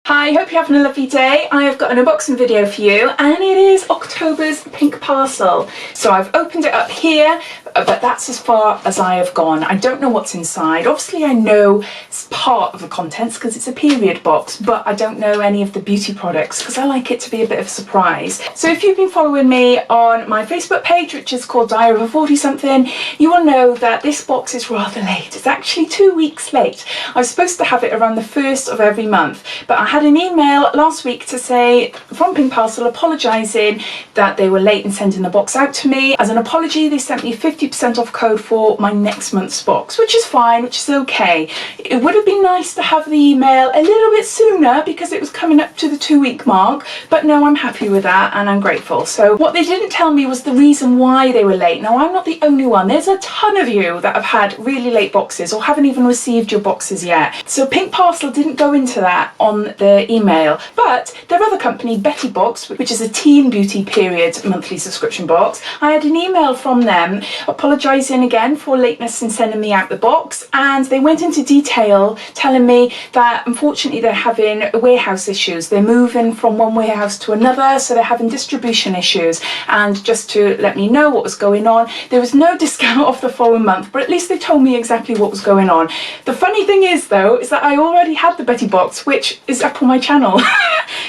Hi, hope you're having a lovely day. I have got an unboxing video for you and it is October's pink parcel. So I've opened it up here, but that's as far as I have gone. I don't know what's inside. Obviously I know it's part of the contents because it's a period box, but I don't know any of the beauty products because I like it to be a bit of a surprise. So if you've been following me on my Facebook page, which is called Diary of a 40-something, you will know that this box is rather late. It's actually 2 weeks late. I was supposed to have it around the 1st of every month, but I had an email last week to say from Pink Parcel apologising that they were late in sending the box out to me. As an apology, they sent me a 50% off code for my next month's box, which is fine, which is okay. It would have been nice to have the email a little bit sooner because it was coming up to the 2-week mark, but no, I'm happy with that and I'm grateful. So what they didn't tell me was the reason why they were late. Now, I'm not the only one. There's a ton of you that have had really late boxes or haven't even received your boxes yet. So Pink Parcel didn't go into that on the email, but their other company, Bettybox, which is a teen beauty period monthly subscription box, I had an email from them apologising again for lateness in sending me out the box, and they went into detail telling me that unfortunately they're having warehouse issues. They're moving from one warehouse to another, so they're having distribution issues, and just to let me know what was going on, there was no discount off the following month, but at least they told me exactly what was going on. The funny thing is though, is that I already had the Bettybox, which is up on my channel.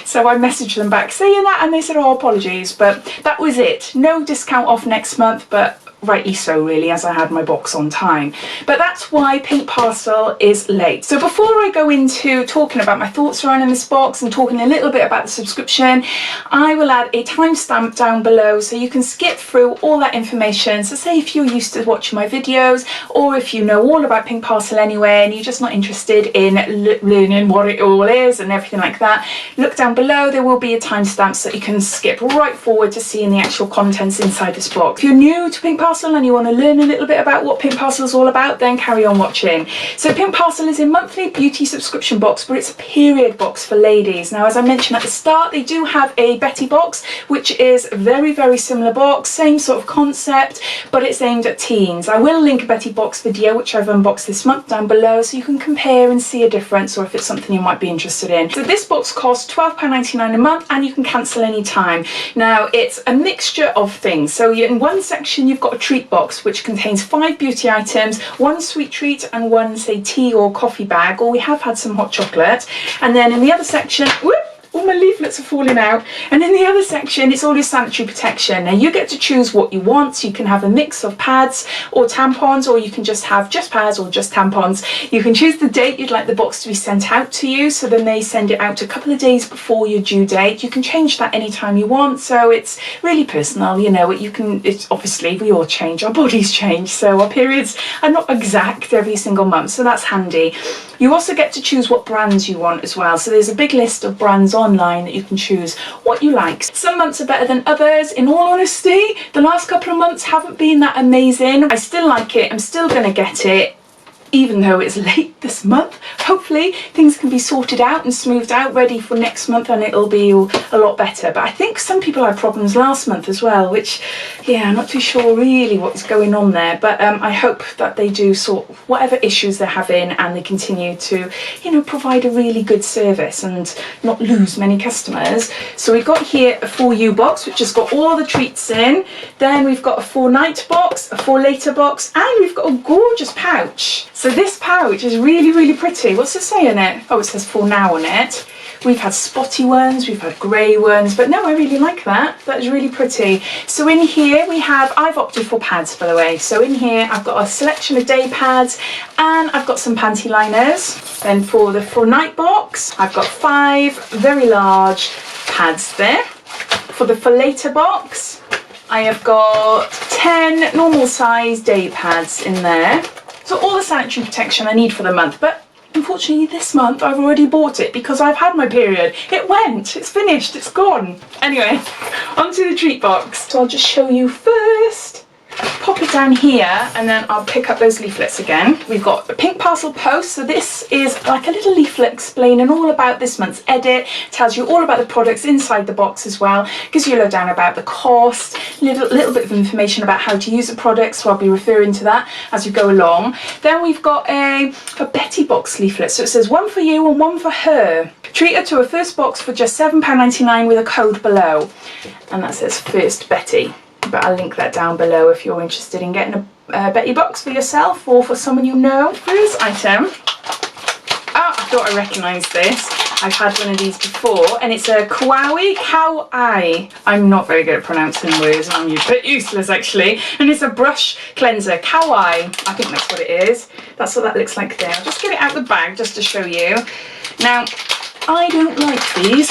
So I messaged them back saying that and they said, oh, apologies, but that was it. No discount off next month, but rightly so really, as I had my box on time. But that's why Pink Parcel is late. So before I go into talking about my thoughts surrounding this box and talking a little bit about the subscription, I will add a timestamp down below so you can skip through all that information. So say if you're used to watching my videos, or if you know all about Pink Parcel anyway and you're just not interested in learning what it all is and everything like that, look down below. There will be a timestamp so you can skip right forward to seeing the actual contents inside this box. If you're new to Pink Parcel and you want to learn a little bit about what Pink Parcel is all about, then carry on watching. So Pink Parcel is a monthly beauty subscription box, but it's a period box for ladies. Now, as I mentioned at the start, they do have a Bettybox, which is a very, very similar box, same sort of concept, but it's aimed at teens. I will link a Bettybox video, which I've unboxed this month, down below, so you can compare and see a difference, or if it's something you might be interested in. So this box costs £12.99 a month, and you can cancel any time. Now, it's a mixture of things. So in one section, you've got a treat box, which contains 5 beauty items, 1 sweet treat and 1, say, tea or coffee bag, or we have had some hot chocolate. And then in the other section, whoop, all my leaflets are falling out, and in the other section it's all your sanitary protection. Now you get to choose what you want, so you can have a mix of pads or tampons, or you can just have just pads or just tampons. You can choose the date you'd like the box to be sent out to you, so then they send it out a couple of days before your due date. You can change that anytime you want, so it's really personal, you know. It's obviously we all change, our bodies change, so our periods are not exact every single month, so that's handy. You also get to choose what brands you want as well, so there's a big list of brands online that you can choose what you like. Some months are better than others. In all honesty, the last couple of months haven't been that amazing. I still like it, I'm still gonna get it, even though it's late this month. Hopefully things can be sorted out and smoothed out, ready for next month, and it'll be a lot better. But I think some people had problems last month as well, which, yeah, I'm not too sure really what's going on there, but I hope that they do sort whatever issues they're having and they continue to, you know, provide a really good service and not lose many customers. So we've got here a For You box, which has got all the treats in. Then we've got a For Night box, a For Later box, and we've got a gorgeous pouch. So this pouch is really, really pretty. What's it say on it? Oh, it says For Now on it. We've had spotty ones, we've had grey ones, but no, I really like that. That is really pretty. So in here we have, I've opted for pads, by the way. So in here I've got a selection of day pads and I've got some panty liners. Then for the For Night box, I've got 5 very large pads there. For the For Later box, I have got 10 normal size day pads in there. So all the sanitary protection I need for the month, but unfortunately this month I've already bought it because I've had my period. It went, it's finished, it's gone. Anyway, onto the treat box. So I'll just show you first pop it down here and then I'll pick up those leaflets again. We've got a pink parcel post, so this is like a little leaflet explaining all about this month's edit, tells you all about the products inside the box as well, gives you a lowdown about the cost, little bit of information about how to use the products, so I'll be referring to that as we go along. Then we've got a Bettybox leaflet, so it says one for you and one for her. Treat her to a first box for just £7.99 with a code below, and that says First Betty. But I'll link that down below if you're interested in getting a Bettybox for yourself or for someone you know. First item. Oh, I thought I recognised this. I've had one of these before, and it's a Kawaii. I'm not very good at pronouncing words, I'm a bit useless actually. And it's a brush cleanser, Kawaii. I think that's what it is. That's what that looks like there. I'll just get it out of the bag just to show you. Now, I don't like these.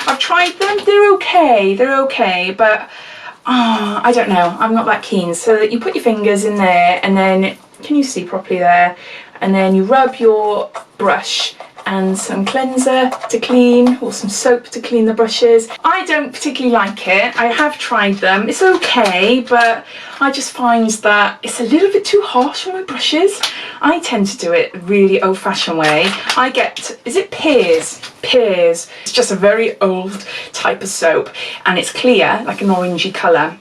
I've tried them, they're okay, but I don't know, I'm not that keen. So that you put your fingers in there and then, can you see properly there? And then you rub your brush and some cleanser to clean, or some soap to clean the brushes. I don't particularly like it. I have tried them. It's okay, but I just find that it's a little bit too harsh on my brushes. I tend to do it really old-fashioned way. I get, is it Pears? Pears. It's just a very old type of soap, and it's clear, like an orangey colour.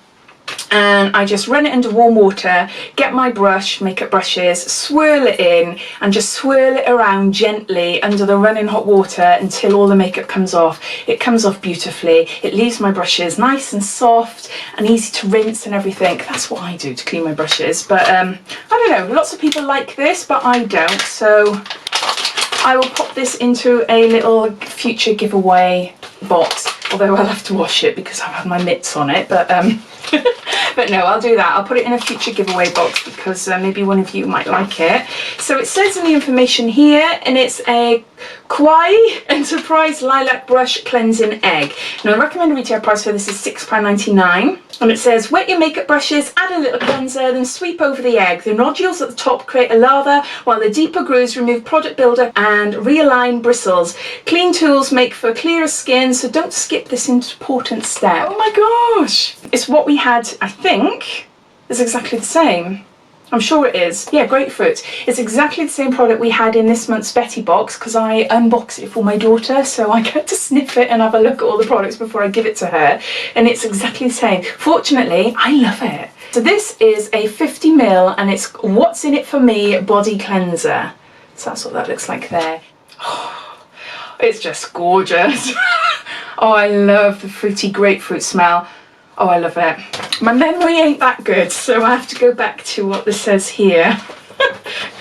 And I just run it under warm water, get my brush, makeup brushes, swirl it in and just swirl it around gently under the running hot water until all the makeup comes off. It comes off beautifully. It leaves my brushes nice and soft and easy to rinse and everything. That's what I do to clean my brushes. But I don't know, lots of people like this, but I don't. So I will pop this into a little future giveaway box, although I'll have to wash it because I have my mitts on it, but but no, I'll do that. I'll put it in a future giveaway box because maybe one of you might like it. So it says in the information here, and it's a Kawaii Enterprise Lilac Brush Cleansing Egg. Now the recommended retail price for this is £6.99. And it says, wet your makeup brushes, add a little cleanser, then sweep over the egg. The nodules at the top create a lather, while the deeper grooves remove product buildup and realign bristles. Clean tools make for clearer skin, so don't skip this important step. Oh my gosh! It's what we had, I think, it's exactly the same. I'm sure it is. Yeah, grapefruit. It's exactly the same product we had in this month's Bettybox because I unboxed it for my daughter, so I get to sniff it and have a look at all the products before I give it to her, and it's exactly the same. Fortunately, I love it. So this is a 50ml and it's What's in It for Me body cleanser. So that's what that looks like there. Oh, it's just gorgeous. Oh, I love the fruity grapefruit smell. Oh, I love it. My memory ain't that good, so I have to go back to what this says here.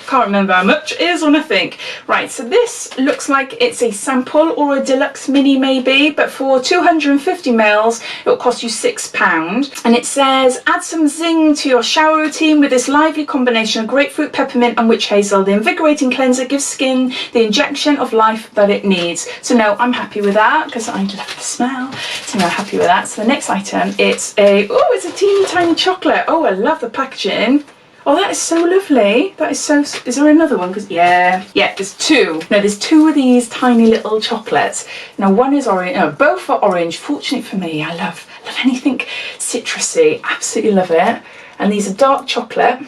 Can't remember how much it is on a think. Right, so this looks like it's a sample or a deluxe mini maybe, but for 250ml it will cost you £6. And it says, add some zing to your shower routine with this lively combination of grapefruit, peppermint and witch hazel. The invigorating cleanser gives skin the injection of life that it needs. So no, I'm happy with that because I love the smell. So no, I'm happy with that. So the next item, it's a teeny tiny chocolate. Oh, I love the packaging. Oh, that is so lovely. That is so, is there another one? Because yeah, there's two. No, there's two of these tiny little chocolates. Now one is orange, no, both are orange. Fortunately for me, I love anything citrusy. Absolutely love it. And these are dark chocolate.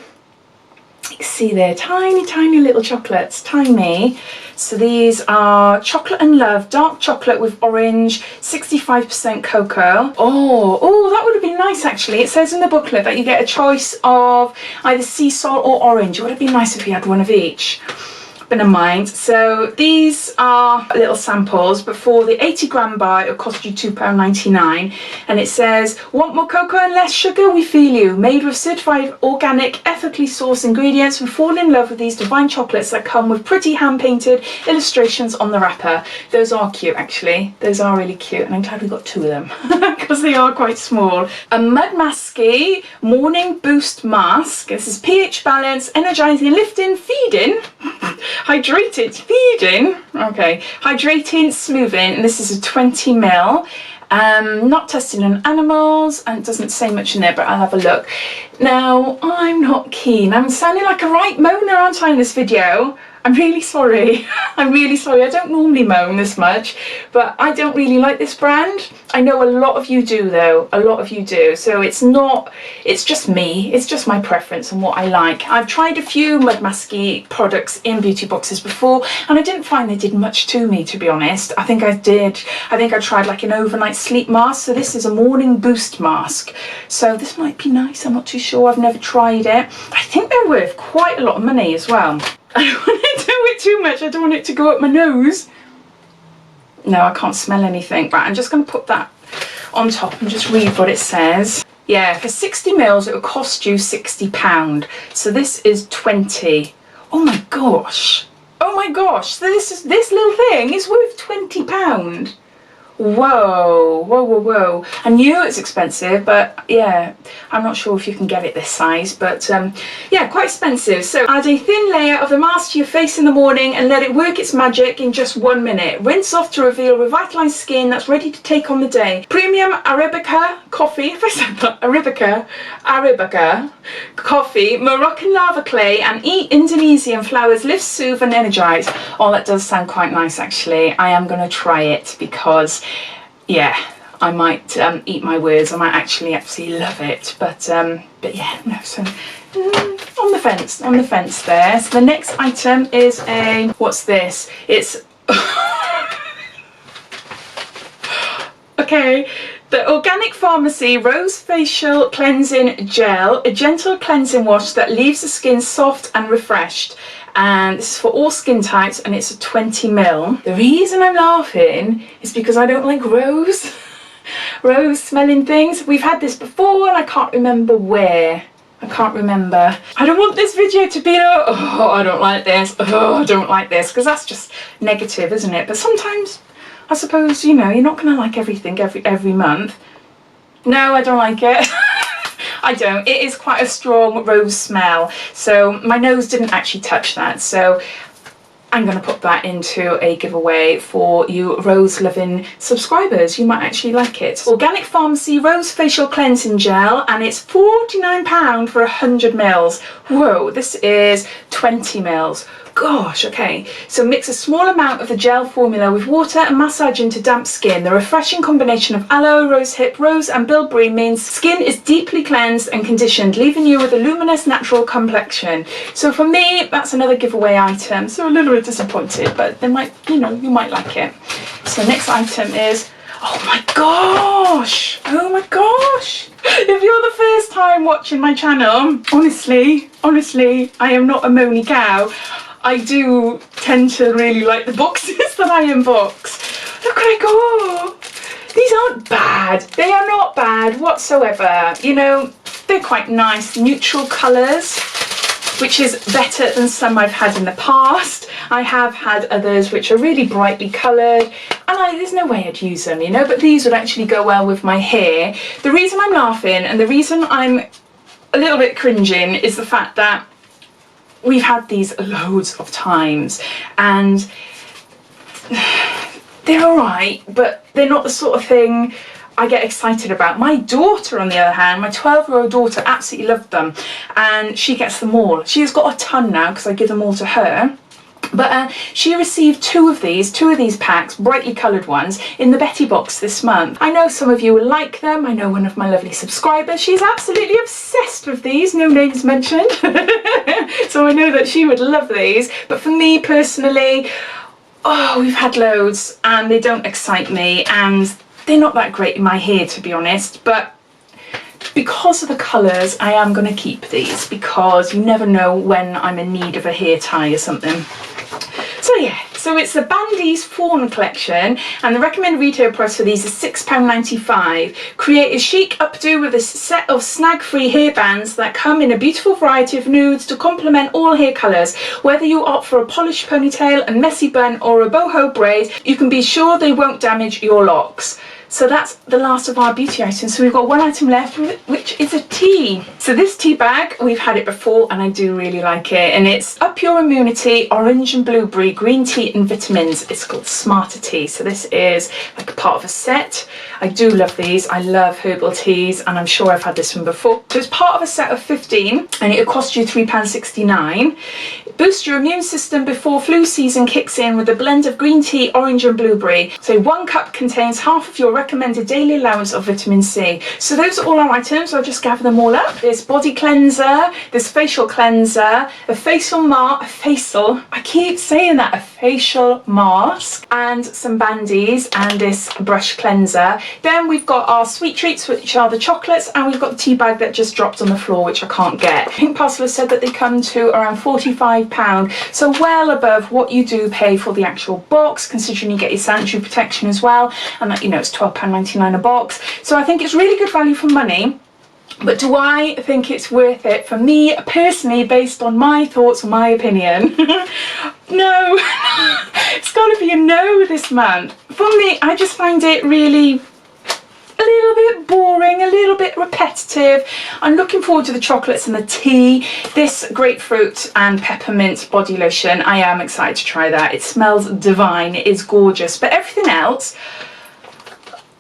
You can see they're tiny little chocolates, tiny. So these are Chocolate and Love, dark chocolate with orange, 65% cocoa. Oh, that would have been nice actually. It says in the booklet that you get a choice of either sea salt or orange. It would have been nice if you had one of each. But never mind. So these are little samples, but for the 80g bar it'll cost you £2.99. And it says, want more cocoa and less sugar? We feel you. Made with certified organic, ethically sourced ingredients, we fall in love with these divine chocolates that come with pretty hand-painted illustrations on the wrapper. Those are cute actually. Those are really cute, and I'm glad we got two of them because they are quite small. A Mud Masky Morning Boost Mask. This is pH balance, energizing, lifting, feeding. Hydrated, feeding, okay, hydrating, smoothing, and this is a 20ml. Not tested on animals, and it doesn't say much in there, but I'll have a look. Now, I'm not keen. I'm sounding like a right moaner, aren't I, in this video? I'm really sorry. I'm really sorry. I don't normally moan this much, but I don't really like this brand. I know a lot of you do though, a lot of you do. So it's just me. It's just my preference and what I like. I've tried a few mud masky products in beauty boxes before and I didn't find they did much to me, to be honest. I think I tried like an overnight sleep mask. So this is a morning boost mask. So this might be nice. I'm not too sure. I've never tried it. I think they're worth quite a lot of money as well. I don't want to do it too much. I don't want it to go up my nose. No, I can't smell anything. Right, I'm just going to put that on top and just read what it says. Yeah, for 60 mils it will cost you £60. So this is 20. Oh my gosh. Oh my gosh. So this little thing is worth £20. Whoa, whoa, whoa, whoa. I knew it's expensive, but yeah, I'm not sure if you can get it this size, but yeah, quite expensive. So add a thin layer of the mask to your face in the morning and let it work its magic in just 1 minute. Rinse off to reveal revitalized skin that's ready to take on the day. Premium Arabica coffee, if I said that, Arabica coffee, Moroccan lava clay and Indonesian flowers lift, soothe and energize. Oh, that does sound quite nice actually. I am going to try it because yeah, I might eat my words. I might actually absolutely love it, but yeah, no. So on the fence there. So the next item is a, what's this? It's okay. The Organic Pharmacy Rose Facial Cleansing Gel, a gentle cleansing wash that leaves the skin soft and refreshed. And this is for all skin types and it's a 20 ml. The reason I'm laughing is because I don't like rose smelling things. We've had this before and I can't remember where. I can't remember. I don't want this video to be oh, I don't like this, oh, I don't like this, because that's just negative, isn't it? But sometimes I suppose, you know, you're not going to like everything every month. No, I don't like it. I don't. It is quite a strong rose smell. So my nose didn't actually touch that. So I'm going to put that into a giveaway for you rose loving subscribers. You might actually like it. Organic Pharmacy Rose Facial Cleansing Gel, and it's £49 for 100 mils. Whoa, this is 20 mils. Gosh, okay. So mix a small amount of the gel formula with water and massage into damp skin. The refreshing combination of aloe, rosehip, rose and bilberry means skin is deeply cleansed and conditioned, leaving you with a luminous natural complexion. So for me, that's another giveaway item. So a little bit disappointed, but they might, you know, you might like it. So next item is, oh my gosh, oh my gosh. If you're the first time watching my channel, honestly, I am not a moany cow. I do tend to really like the boxes that I unbox. Look what I got. These aren't bad. They are not bad whatsoever. You know, they're quite nice, neutral colours, which is better than some I've had in the past. I have had others which are really brightly coloured, and there's no way I'd use them, you know, but these would actually go well with my hair. The reason I'm laughing and the reason I'm a little bit cringing is the fact that we've had these loads of times and they're alright, but they're not the sort of thing I get excited about. My daughter, on the other hand, my 12-year-old daughter, absolutely loved them and she gets them all. She's got a ton now because I give them all to her. But she received two of these packs, brightly coloured ones, in the Bettybox this month. I know some of you will like them. I know one of my lovely subscribers, she's absolutely obsessed with these, no names mentioned. So I know that she would love these. But for me personally, oh, we've had loads and they don't excite me and they're not that great in my hair, to be honest. But because of the colours, I am going to keep these because you never know when I'm in need of a hair tie or something. So yeah, so it's the Bandy's Fawn collection and the recommended retail price for these is £6.95. Create a chic updo with a set of snag-free hairbands that come in a beautiful variety of nudes to complement all hair colours. Whether you opt for a polished ponytail, a messy bun or a boho braid, you can be sure they won't damage your locks. So that's the last of our beauty items. So we've got one item left, which is a tea. So this tea bag, we've had it before and I do really like it. And it's Up Your Immunity, Orange and Blueberry, Green Tea and Vitamins. It's called Smarter Tea. So this is like a part of a set. I do love these. I love herbal teas and I'm sure I've had this one before. So it's part of a set of 15 and it'll cost you £3.69. Boost your immune system before flu season kicks in with a blend of green tea, orange and blueberry. So 1 cup contains half of your recommended daily allowance of vitamin C. So those are all our items. I'll just gather them all up. This body cleanser, this facial cleanser, a facial mask, and some bandies and this brush cleanser. Then we've got our sweet treats, which are the chocolates, and we've got the tea bag that just dropped on the floor, which I can't get. Pink Parcel has said that they come to around £45, so well above what you do pay for the actual box, considering you get your sanitary protection as well, and that, you know, it's £12.99 a box. So I think it's really good value for money. But do I think it's worth it? For me personally, based on my thoughts and my opinion, no. It's got to be a no this month. For me, I just find it really a little bit boring, a little bit repetitive. I'm looking forward to the chocolates and the tea. This grapefruit and peppermint body lotion, I am excited to try that. It smells divine, it is gorgeous. But everything else,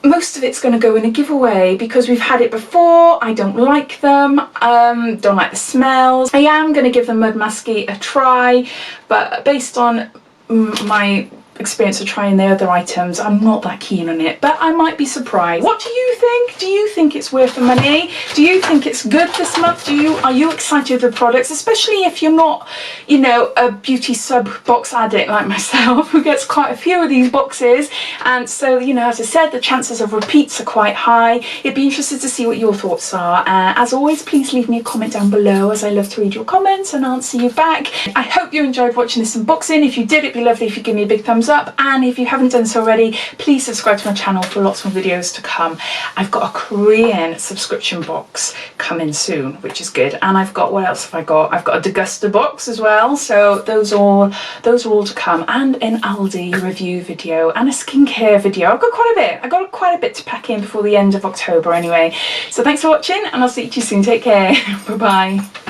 most of it's going to go in a giveaway because we've had it before. I don't like them, don't like the smells. I am going to give the Mud Musky a try, but based on my experience of trying the other items, I'm not that keen on it, but I might be surprised. What do you think? Do you think it's worth the money? Do you think it's good this month? Are you excited with the products, especially if you're not, you know, a beauty sub box addict like myself who gets quite a few of these boxes? And so, you know, as I said, the chances of repeats are quite high. It'd be interested to see what your thoughts are. As always, please leave me a comment down below, as I love to read your comments and answer you back. I hope you enjoyed watching this unboxing. If you did, it'd be lovely if you give me a big thumbs up, and if you haven't done so already, please subscribe to my channel for lots more videos to come. I've got a Korean subscription box coming soon, which is good, and I've got, what else have I got? I've got a Degusta box as well, so those are all to come, and an Aldi review video and a skincare video. I've got quite a bit to pack in before the end of October anyway. So thanks for watching, and I'll see you soon. Take care. Bye bye.